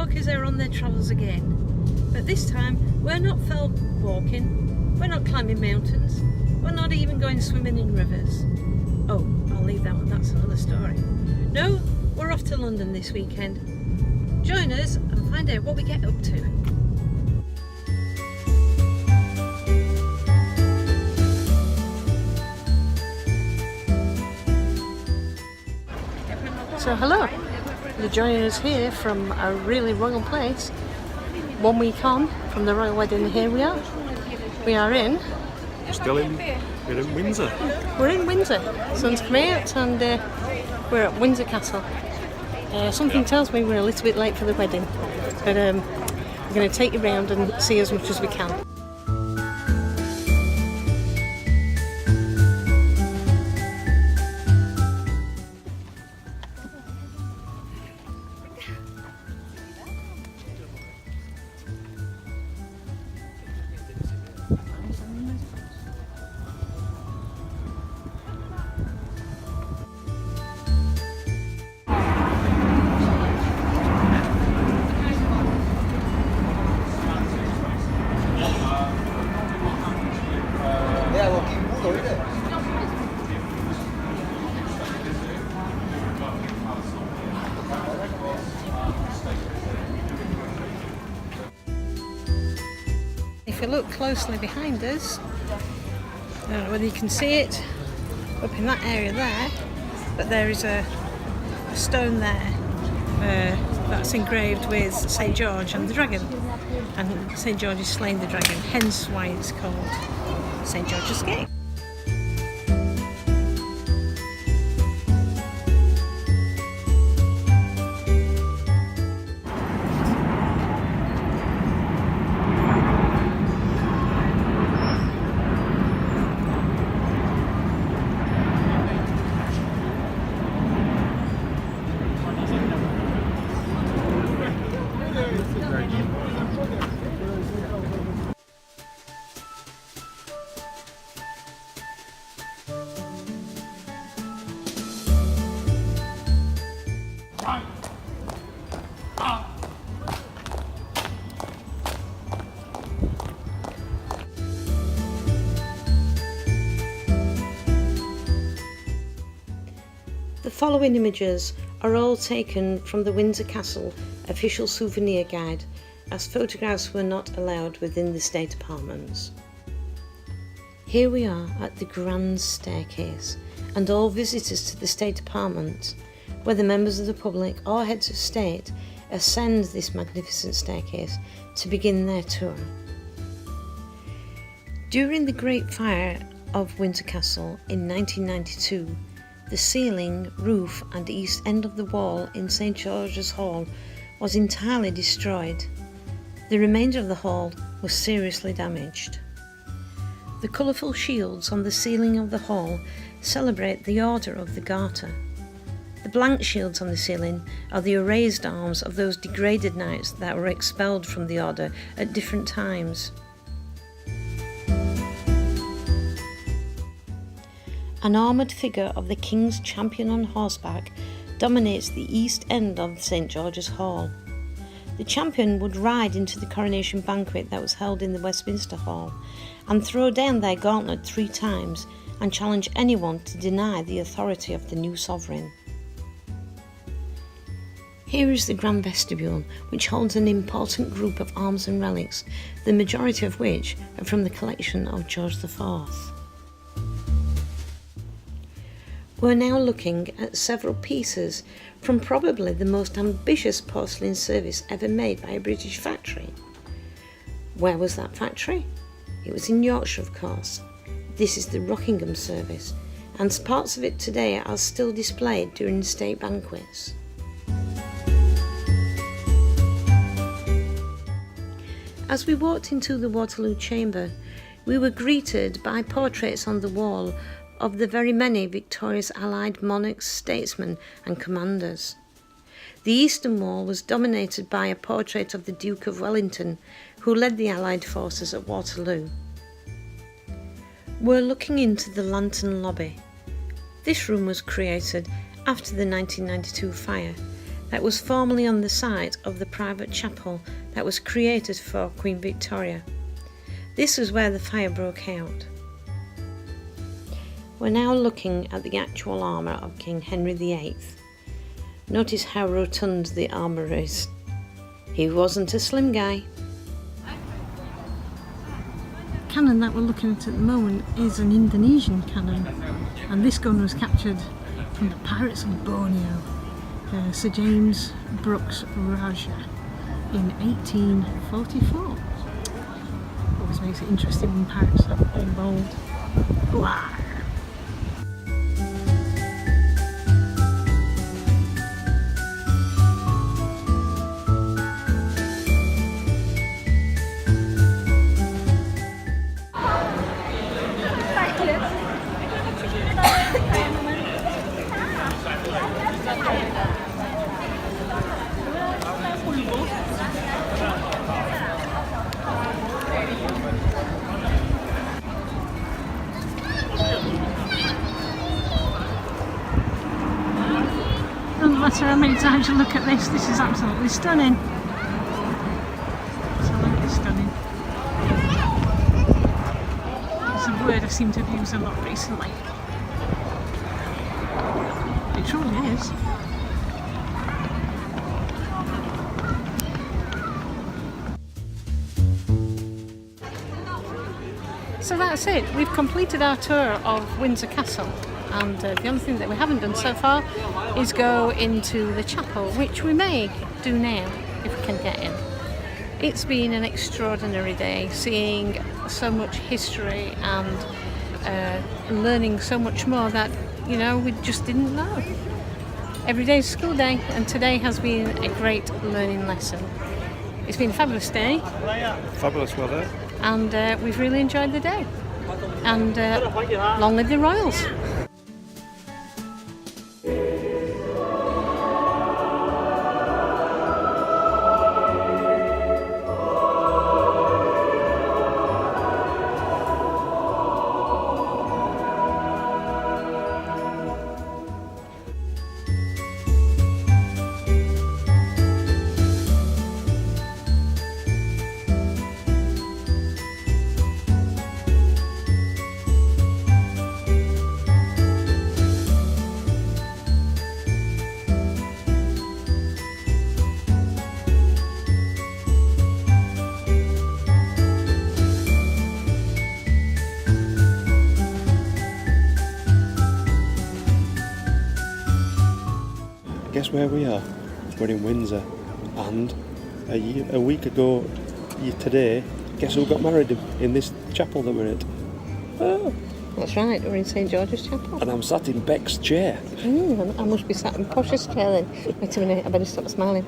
Yorkies are on their travels again, but this time we're not fell walking, we're not climbing mountains, we're not even going swimming in rivers. Oh, I'll leave that one, that's another story. No, we're off to London this weekend. Join us and find out what we get up to. So hello, you're joining us here from a really royal place. 1 week on from the royal wedding, here we are. We are in... We're in Windsor. We're in Windsor. Sun's come out and we're at Windsor Castle. Something tells me we're a little bit late for the wedding, but we're going to take you around and see as much as we can. If you look closely behind us, I don't know whether you can see it up in that area there, but there is a stone there that's engraved with St. George and the dragon, and St. George is slaying the dragon, hence why it's called St. George's Gate. The following images are all taken from the Windsor Castle official souvenir guide, as photographs were not allowed within the state apartments. Here we are at the grand staircase, and all visitors to the state apartment, whether members of the public or heads of state, ascend this magnificent staircase to begin their tour. During the Great Fire of Windsor Castle in 1992, the ceiling, roof and east end of the wall in St. George's Hall was entirely destroyed. The remainder of the hall was seriously damaged. The colourful shields on the ceiling of the hall celebrate the Order of the Garter. The blank shields on the ceiling are the erased arms of those degraded knights that were expelled from the order at different times. An armoured figure of the King's champion on horseback dominates the east end of St. George's Hall. The champion would ride into the coronation banquet that was held in the Westminster Hall and throw down their gauntlet 3 times and challenge anyone to deny the authority of the new sovereign. Here is the Grand Vestibule, which holds an important group of arms and relics, the majority of which are from the collection of George IV. We're now looking at several pieces from probably the most ambitious porcelain service ever made by a British factory. Where was that factory? It was in Yorkshire, of course. This is the Rockingham service, and parts of it today are still displayed during state banquets. As we walked into the Waterloo Chamber, we were greeted by portraits on the wall of the very many victorious Allied monarchs, statesmen and commanders. The eastern wall was dominated by a portrait of the Duke of Wellington, who led the Allied forces at Waterloo. We're looking into the Lantern Lobby. This room was created after the 1992 fire that was formerly on the site of the private chapel that was created for Queen Victoria. This was where the fire broke out. We're now looking at the actual armour of King Henry VIII. Notice how rotund the armour is. He wasn't a slim guy. The cannon that we're looking at the moment is an Indonesian cannon, and this gun was captured from the pirates of Borneo, Sir James Brooks Raja, in 1844. Always makes it interesting when pirates are involved. Wow. No matter how many times you look at this is absolutely stunning. Absolutely stunning. It's a word I seem to have used a lot recently. It truly is. So that's it, we've completed our tour of Windsor Castle, and the only thing that we haven't done so far is go into the chapel, which we may do now if we can get in. It's been an extraordinary day, seeing so much history and learning so much more that, you know, we just didn't know. Every day is school day, and today has been a great learning lesson. It's been a fabulous day. Fabulous weather. And we've really enjoyed the day. And long live the Royals! Guess where we are? We're in Windsor, and a week ago today, guess who got married in this chapel that we're at? Oh, that's right, we're in St George's Chapel. And I'm sat in Beck's chair. I must be sat in Posh's chair then. Wait a minute, I better stop smiling.